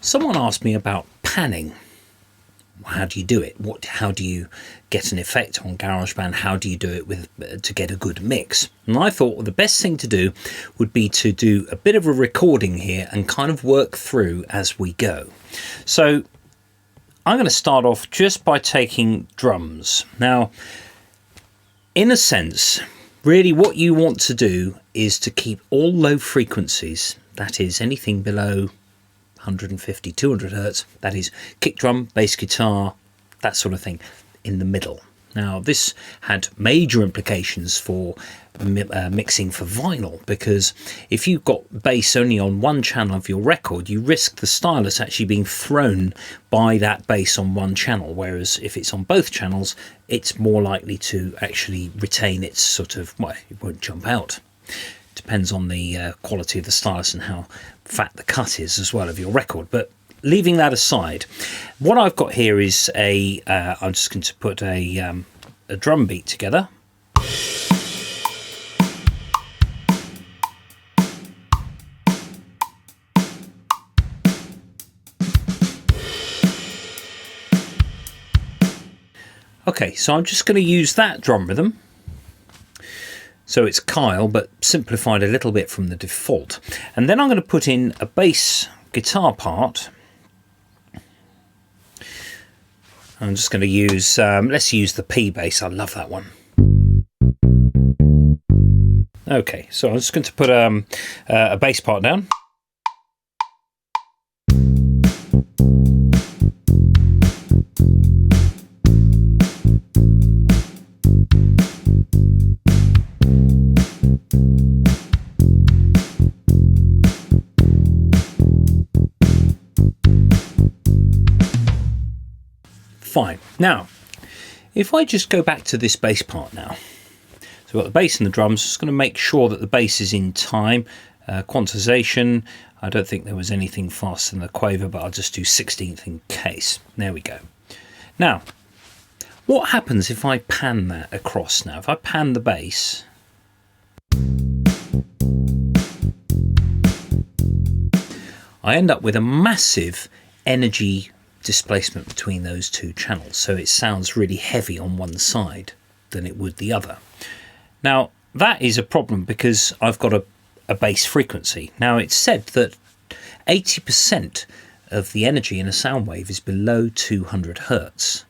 Someone asked me about panning. How do you do it? How do you get an effect on GarageBand? How do you do it to get a good mix? And I thought the best thing to do would be to do a bit of a recording here and kind of work through as we go. So I'm going to start off just by taking drums. Now, in a sense, really what you want to do is to keep all low frequencies, that is anything below 150, 200 hertz, that is kick drum, bass guitar, that sort of thing, in the middle. Now, this had major implications for mixing for vinyl, because if you've got bass only on one channel of your record, you risk the stylus actually being thrown by that bass on one channel, whereas if it's on both channels, it's more likely to actually retain its sort of, well, it won't jump out. Depends on the quality of the stylus and how fat the cut is as well of your record. But leaving that aside, what I've got here is I'm just going to put a drum beat together. Okay, so I'm just going to use that drum rhythm. So it's Kyle, but simplified a little bit from the default. And then I'm going to put in a bass guitar part. I'm just going to use, let's use the P bass. I love that one. Okay, so I'm just going to put a bass part down. Fine. Now, if I just go back to this bass part now, so I've got the bass and the drums, just going to make sure that the bass is in time. Quantization, I don't think there was anything faster than the quaver, but I'll just do 16th in case. There we go. Now, what happens if I pan that across now? If I pan the bass, I end up with a massive energy displacement between those two channels, so it sounds really heavy on one side than it would the other. Now, that is a problem because I've got a bass frequency. Now, it's said that 80% of the energy in a sound wave is below 200 hertz.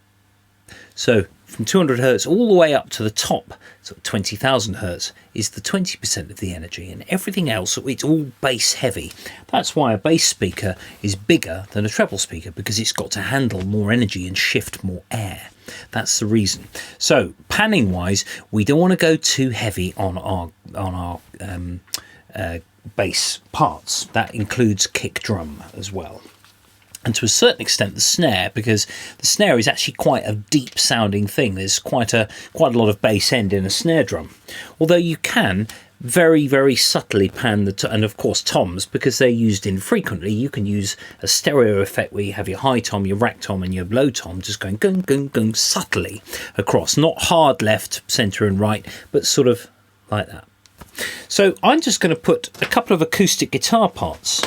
So from 200 hertz all the way up to the top, so 20,000 hertz, is the 20% of the energy, and everything else, it's all bass heavy. That's why a bass speaker is bigger than a treble speaker, because it's got to handle more energy and shift more air. That's the reason. So panning wise, we don't want to go too heavy on our bass parts. That includes kick drum as well. And to a certain extent the snare, because the snare is actually quite a deep sounding thing. There's quite a lot of bass end in a snare drum. Although you can very, very subtly pan and of course toms, because they're used infrequently. You can use a stereo effect where you have your high tom, your rack tom and your low tom just going gung, gung, gung subtly across. Not hard left, centre and right, but sort of like that. So I'm just going to put a couple of acoustic guitar parts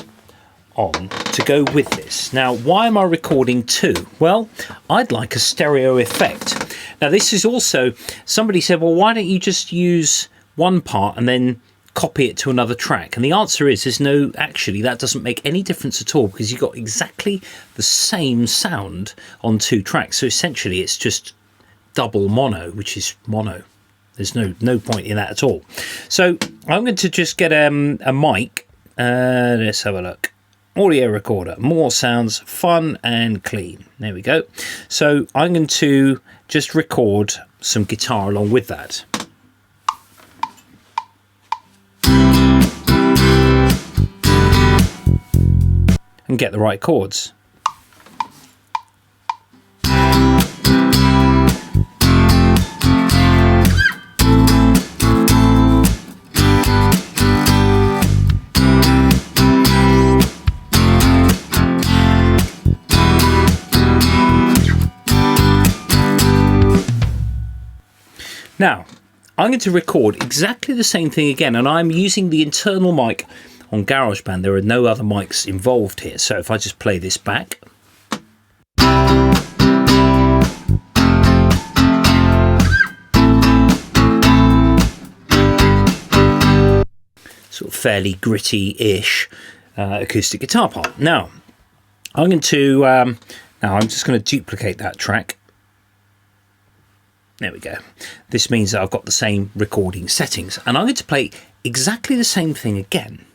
on to go with this. Now, why am I recording two? Well, I'd like a stereo effect. Now, this is also, somebody said, well, why don't you just use one part and then copy it to another track? And the answer is no, actually, that doesn't make any difference at all, because you've got exactly the same sound on two tracks. So essentially, it's just double mono, which is mono. There's no point in that at all. So I'm going to just get a mic. Let's have a look. Audio recorder, more sounds, fun and clean. There we go. So I'm going to just record some guitar along with that. And get the right chords. Now, I'm going to record exactly the same thing again, and I'm using the internal mic on GarageBand, there are no other mics involved here. So if I just play this back, sort of fairly gritty-ish acoustic guitar part. Now I'm going to now I'm just going to duplicate that track. There we go. This means that I've got the same recording settings, and I'm going to play exactly the same thing again.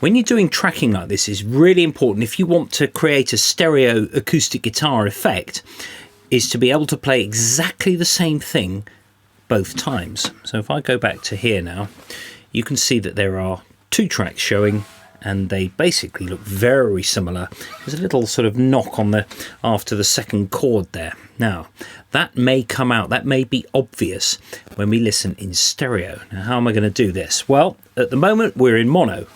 When you're doing tracking like this, it's really important, if you want to create a stereo acoustic guitar effect, is to be able to play exactly the same thing both times. So if I go back to here now, you can see that there are two tracks showing, and they basically look very similar. There's a little sort of knock on the after the second chord there. Now that may come out, that may be obvious when we listen in stereo. Now how am I going to do this? Well, at the moment we're in mono.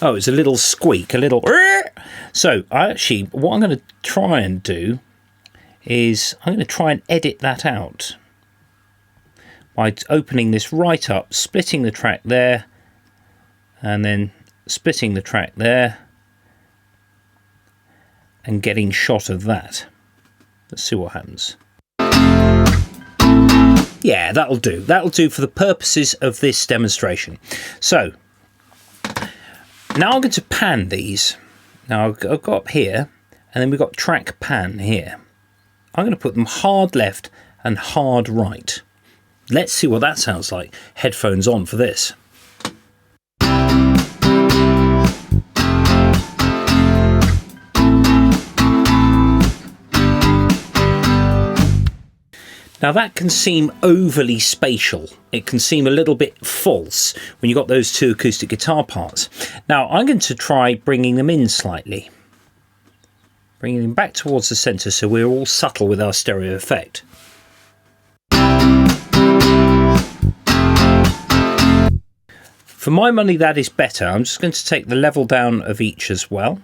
Oh, it's a little squeak, a little... So, what I'm going to try and do is I'm going to try and edit that out by opening this right up, splitting the track there, and then splitting the track there, and getting shot of that. Let's see what happens. Yeah, that'll do. That'll do for the purposes of this demonstration. So, now I'm going to pan these. Now I've got up here, and then we've got track pan here. I'm going to put them hard left and hard right. Let's see what that sounds like. Headphones on for this. Now that can seem overly spatial. It can seem a little bit false when you've got those two acoustic guitar parts. Now I'm going to try bringing them in slightly. Bringing them back towards the centre so we're all subtle with our stereo effect. For my money that is better. I'm just going to take the level down of each as well.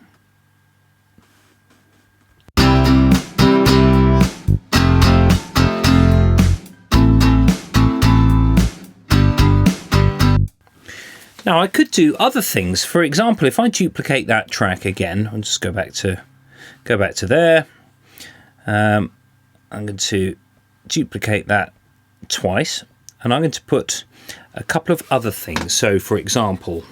Now I could do other things. For example, if I duplicate that track again, I'll just go back to there. I'm going to duplicate that twice, and I'm going to put a couple of other things. So, for example,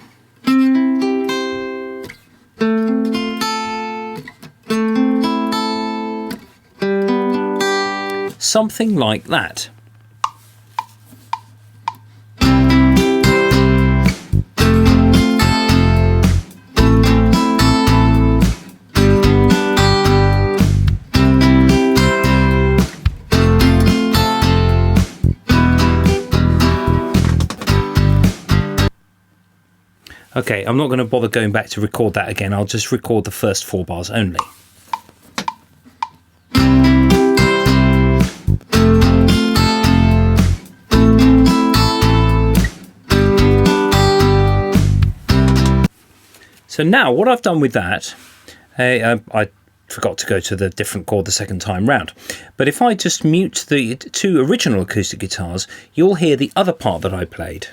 something like that. Okay, I'm not going to bother going back to record that again. I'll just record the first 4 bars only. So now what I've done with that, I forgot to go to the different chord the second time round. But if I just mute the two original acoustic guitars, you'll hear the other part that I played.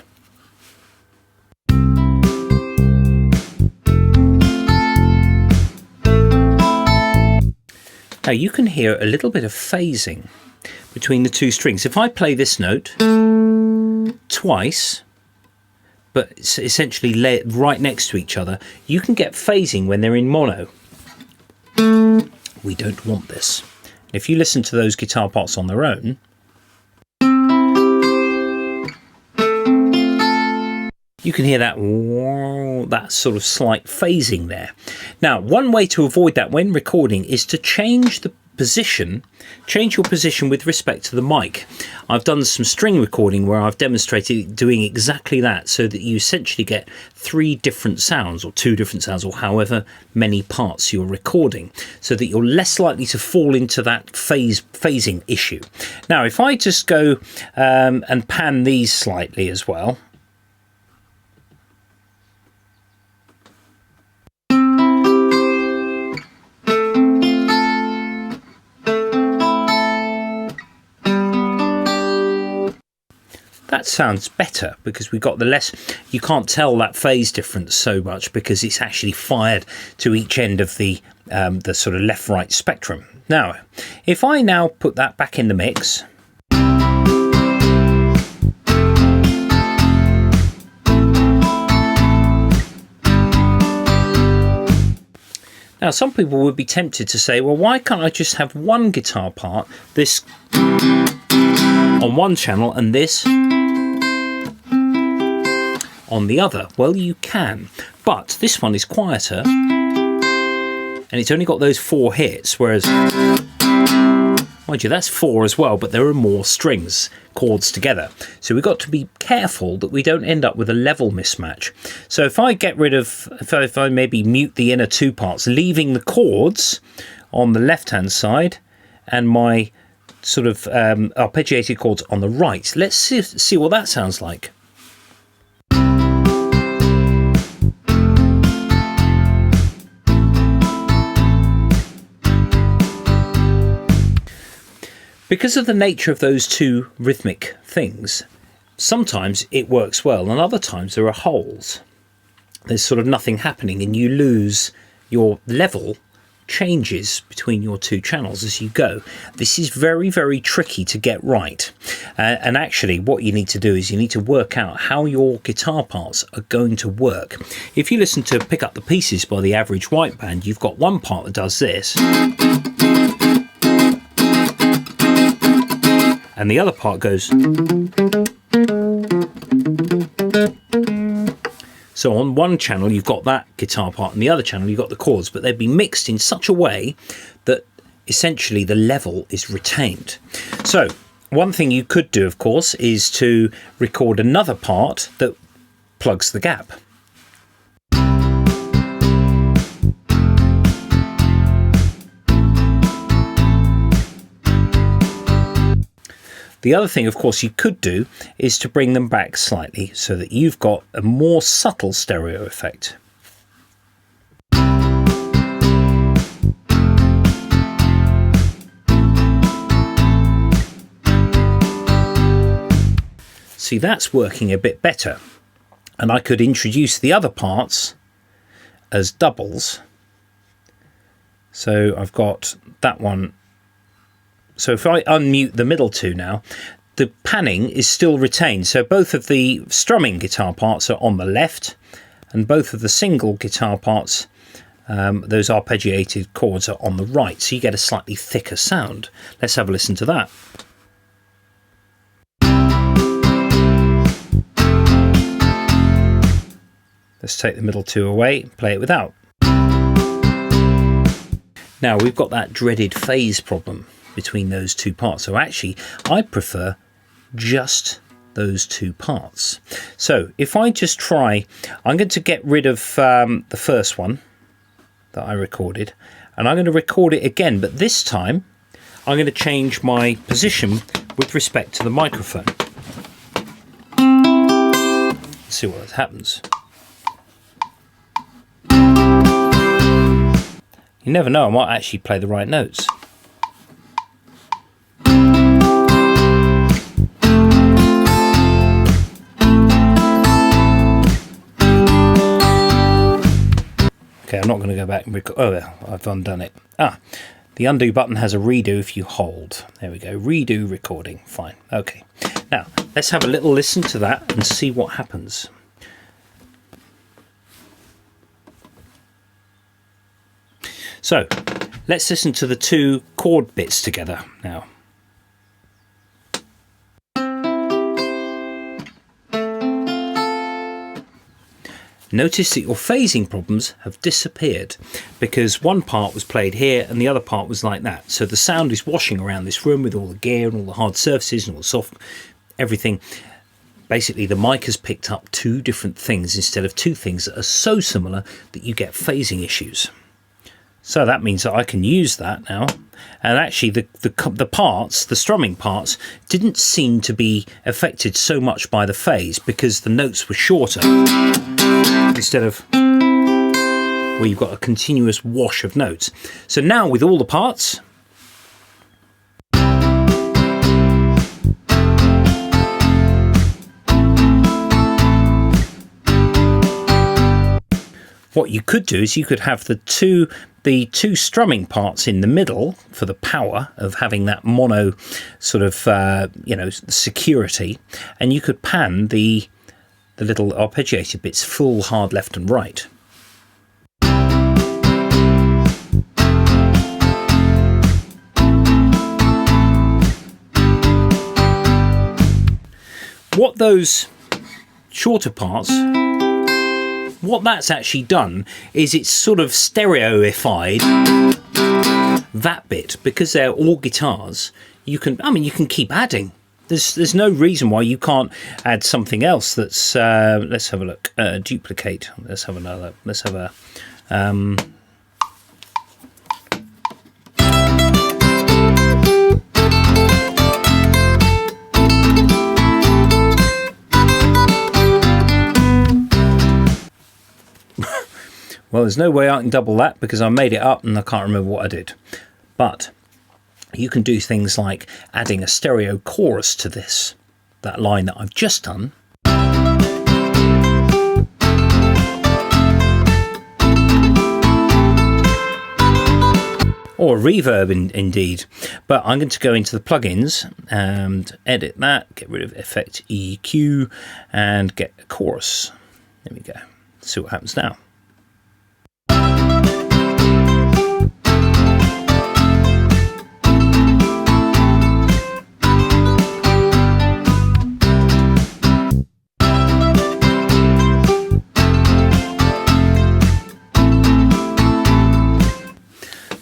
Now you can hear a little bit of phasing between the two strings. If I play this note twice, but it's essentially laid right next to each other, you can get phasing when they're in mono. We don't want this. If you listen to those guitar parts on their own, you can hear that sort of slight phasing there. Now, one way to avoid that when recording is to change the position, change your position with respect to the mic. I've done some string recording where I've demonstrated doing exactly that, so that you essentially get 3 different sounds, or 2 different sounds, or however many parts you're recording, so that you're less likely to fall into that phasing issue. Now, if I just go and pan these slightly as well. That sounds better, because we've got the less, you can't tell that phase difference so much, because it's actually fired to each end of the sort of left-right spectrum. Now, if I now put that back in the mix, now some people would be tempted to say, well, why can't I just have one guitar part, this on one channel and this on the other? Well, you can, but this one is quieter and it's only got those 4 hits, whereas, mind you, that's 4 as well, but there are more strings, chords together. So we've got to be careful that we don't end up with a level mismatch. So if I get rid of, if I maybe mute the inner 2 parts, leaving the chords on the left hand side and my sort of arpeggiated chords on the right, let's see what that sounds like. Because of the nature of those 2 rhythmic things, sometimes it works well and other times there are holes. There's sort of nothing happening and you lose your level changes between your 2 channels as you go. This is very, very tricky to get right. And actually what you need to do is you need to work out how your guitar parts are going to work. If you listen to Pick Up the Pieces by the Average White Band, you've got one part that does this, and the other part goes. So on one channel you've got that guitar part, and the other channel you've got the chords, but they'd be mixed in such a way that essentially the level is retained. So one thing you could do, of course, is to record another part that plugs the gap. The other thing, of course, you could do is to bring them back slightly so that you've got a more subtle stereo effect. See, that's working a bit better. And I could introduce the other parts as doubles. So I've got that one. So if I unmute the middle 2 now, the panning is still retained. So both of the strumming guitar parts are on the left, and both of the single guitar parts, those arpeggiated chords, are on the right. So you get a slightly thicker sound. Let's have a listen to that. Let's take the middle 2 away, play it without. Now we've got that dreaded phase problem between those 2 parts. So actually I prefer just those 2 parts. So if I just try, I'm going to get rid of the first one that I recorded, and I'm going to record it again, but this time I'm going to change my position with respect to the microphone. Let's see what happens. You never know, I might actually play the right notes. Okay, I'm not going to go back and record. Oh, I've undone it. The undo button has a redo if you hold. There we go. Redo recording. Fine. Okay. Now, let's have a little listen to that and see what happens. So, let's listen to the 2 chord bits together now. notice that your phasing problems have disappeared, because one part was played here and the other part was like that. So the sound is washing around this room with all the gear and all the hard surfaces and all the soft everything. Basically, the mic has picked up two different things instead of two things that are so similar that you get phasing issues. So that means that I can use that now. And actually, the parts, the strumming parts, didn't seem to be affected so much by the phase because the notes were shorter instead of where you've got a continuous wash of notes. So now with all the parts, what you could do is you could have the two strumming parts in the middle for the power of having that mono sort of security, and you could pan the little arpeggiated bits full hard left and right. What those shorter parts, what that's actually done is it's sort of stereoified that bit, because they're all guitars. You can keep adding. There's no reason why you can't add something else that's let's have a look. Duplicate. Let's have another. Let's have a well, there's no way I can double that because I made it up and I can't remember what I did. But you can do things like adding a stereo chorus to that line that I've just done. Or a reverb indeed. But I'm going to go into the plugins and edit that, get rid of effect EQ and get a chorus. There we go. Let's see what happens now.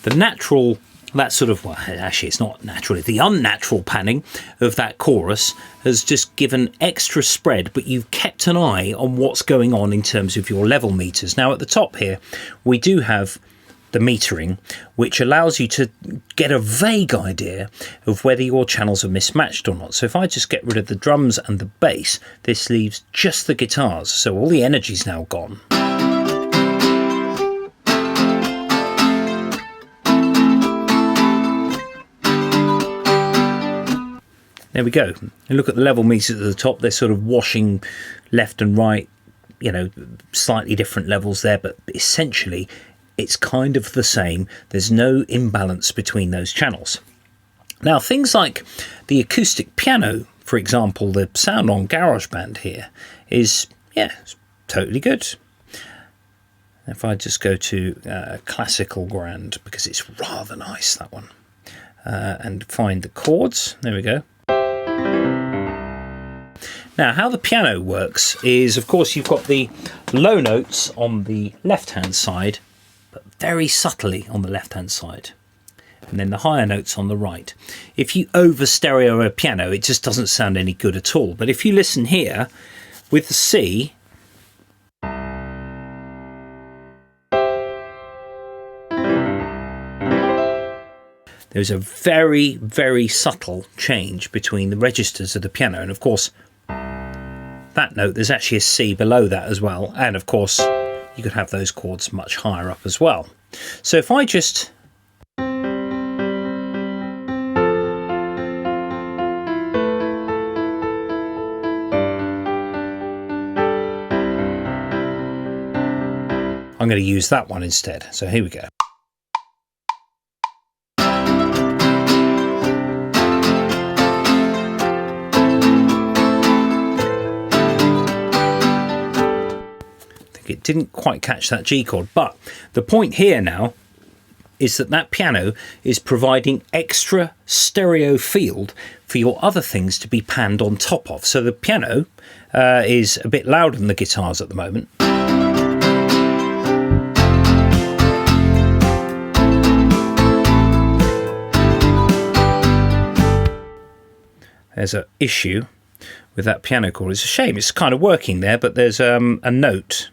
The natural, that sort of, well, actually it's not natural, the unnatural panning of that chorus has just given extra spread, but you've kept an eye on what's going on in terms of your level meters. Now at the top here, we do have the metering, which allows you to get a vague idea of whether your channels are mismatched or not. So if I just get rid of the drums and the bass, this leaves just the guitars. So all the energy's now gone. There we go. And look at the level meters at the top. They're sort of washing left and right, slightly different levels there, but essentially it's kind of the same. There's no imbalance between those channels. Now, things like the acoustic piano, for example, the sound on GarageBand here is, it's totally good. If I just go to classical grand, because it's rather nice, that one, and find the chords. There we go. Now, how the piano works is, of course, you've got the low notes on the left-hand side, but very subtly on the left-hand side, and then the higher notes on the right. If you over-stereo a piano, it just doesn't sound any good at all. But if you listen here, with the C, there's a very, very subtle change between the registers of the piano. And of course, that note, there's actually a C below that as well. And of course, you could have those chords much higher up as well. So if I just... I'm going to use that one instead. So here we go. It didn't quite catch that G chord, but the point here now is that piano is providing extra stereo field for your other things to be panned on top of. So the piano is a bit louder than the guitars at the moment. there's an issue with that piano chord. It's a shame. It's kind of working there, but there's a note.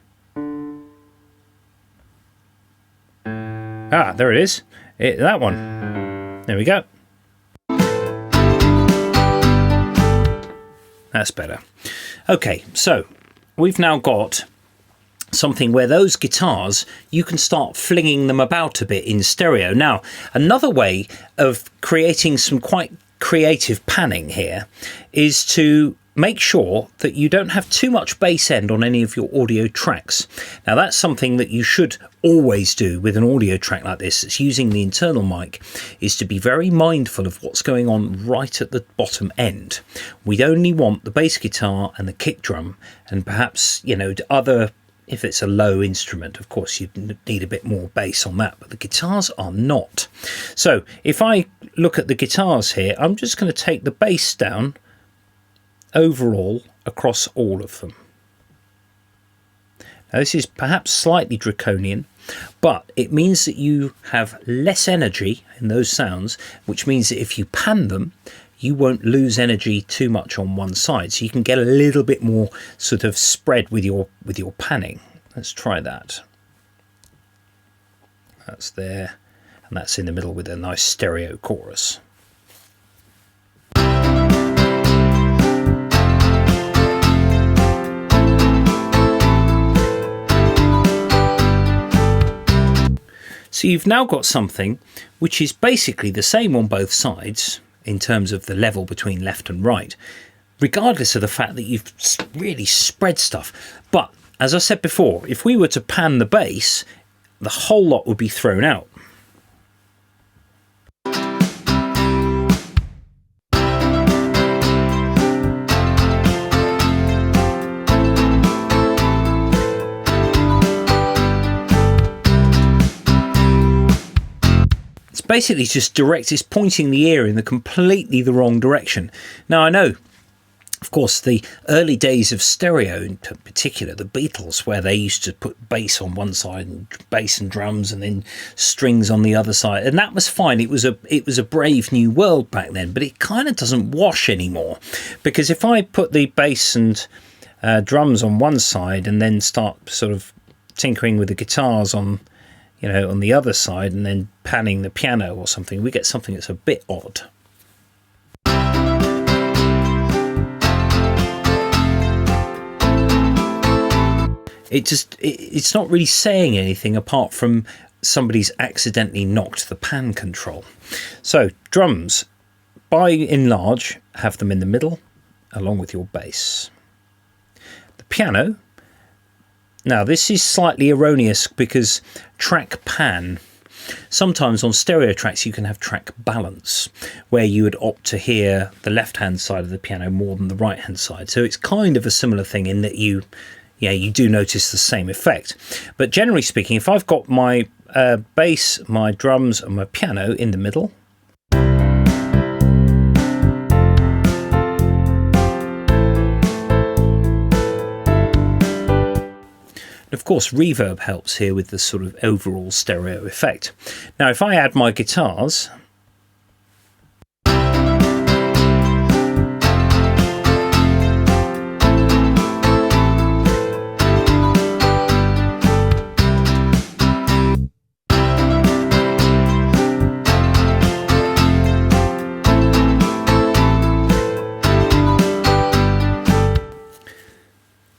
Ah, there it is. That one. There we go. That's better. Okay, so we've now got something where those guitars, you can start flinging them about a bit in stereo. Now, another way of creating some quite creative panning here is to make sure that you don't have too much bass end on any of your audio tracks. Now, that's something that you should always do with an audio track like this. It's using the internal mic, is to be very mindful of what's going on right at the bottom end. We only want the bass guitar and the kick drum, and perhaps, you know, other, if it's a low instrument, of course, you need a bit more bass on that, but the guitars are not. So if I look at the guitars here, I'm just going to take the bass down overall across all of them. Now, this is perhaps slightly draconian, but it means that you have less energy in those sounds, which means that if you pan them, you won't lose energy too much on one side, so you can get a little bit more sort of spread with your panning. Let's try that. That's there, and that's in the middle with a nice stereo chorus. So you've now got something which is basically the same on both sides in terms of the level between left and right, regardless of the fact that you've really spread stuff. But as I said before, if we were to pan the bass, the whole lot would be thrown out. Basically just it's pointing the ear in completely the wrong direction. Now, I know, of course, the early days of stereo, in particular the Beatles, where they used to put bass on one side and bass and drums and then strings on the other side, and that was fine. It was a brave new world back then, but it kind of doesn't wash anymore, because if I put the bass and drums on one side and then start sort of tinkering with the guitars on, you know, on the other side, and then panning the piano or something, we get something that's a bit odd. It's not really saying anything apart from somebody's accidentally knocked the pan control. So drums, by and large, have them in the middle along with your bass. The piano, now this is slightly erroneous because track pan, sometimes on stereo tracks you can have track balance, where you would opt to hear the left hand side of the piano more than the right hand side. So it's kind of a similar thing in that you do notice the same effect. But generally speaking, if I've got my bass, my drums and my piano in the middle, of course, reverb helps here with the sort of overall stereo effect. Now, if I add my guitars,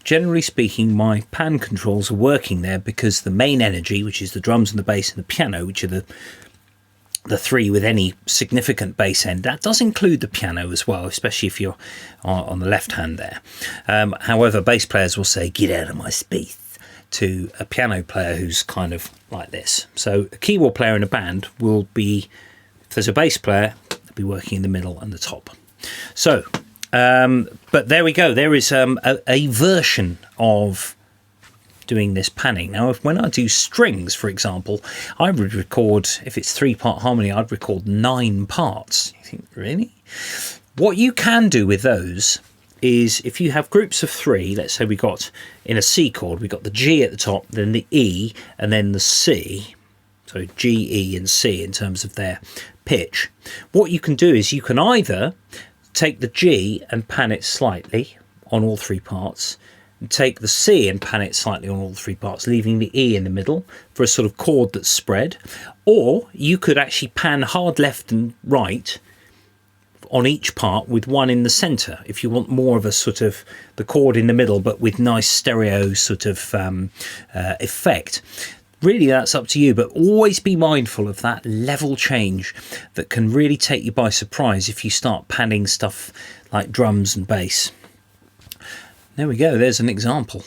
generally speaking, my pan controls are working there because the main energy, which is the drums and the bass and the piano, which are the three with any significant bass end, that does include the piano as well, especially if you're on the left hand there. However, bass players will say, "Get out of my space," to a piano player who's kind of like this. So a keyboard player in a band will be, if there's a bass player, they'll be working in the middle and the top. So but there we go. There is a version of doing this panning. Now, when I do strings, for example, I would record, if it's 3-part harmony, I'd record 9 parts. You think, really? What you can do with those is, if you have groups of 3, let's say we got in a C chord, we got the G at the top, then the E, and then the C. So G, E, and C in terms of their pitch. What you can do is you can either take the G and pan it slightly on all three parts, and take the C and pan it slightly on all three parts, leaving the E in the middle for a sort of chord that's spread. Or you could actually pan hard left and right on each part with one in the center if you want more of a sort of the chord in the middle but with nice stereo sort of effect. Really, that's up to you, but always be mindful of that level change that can really take you by surprise if you start panning stuff like drums and bass. There we go, there's an example.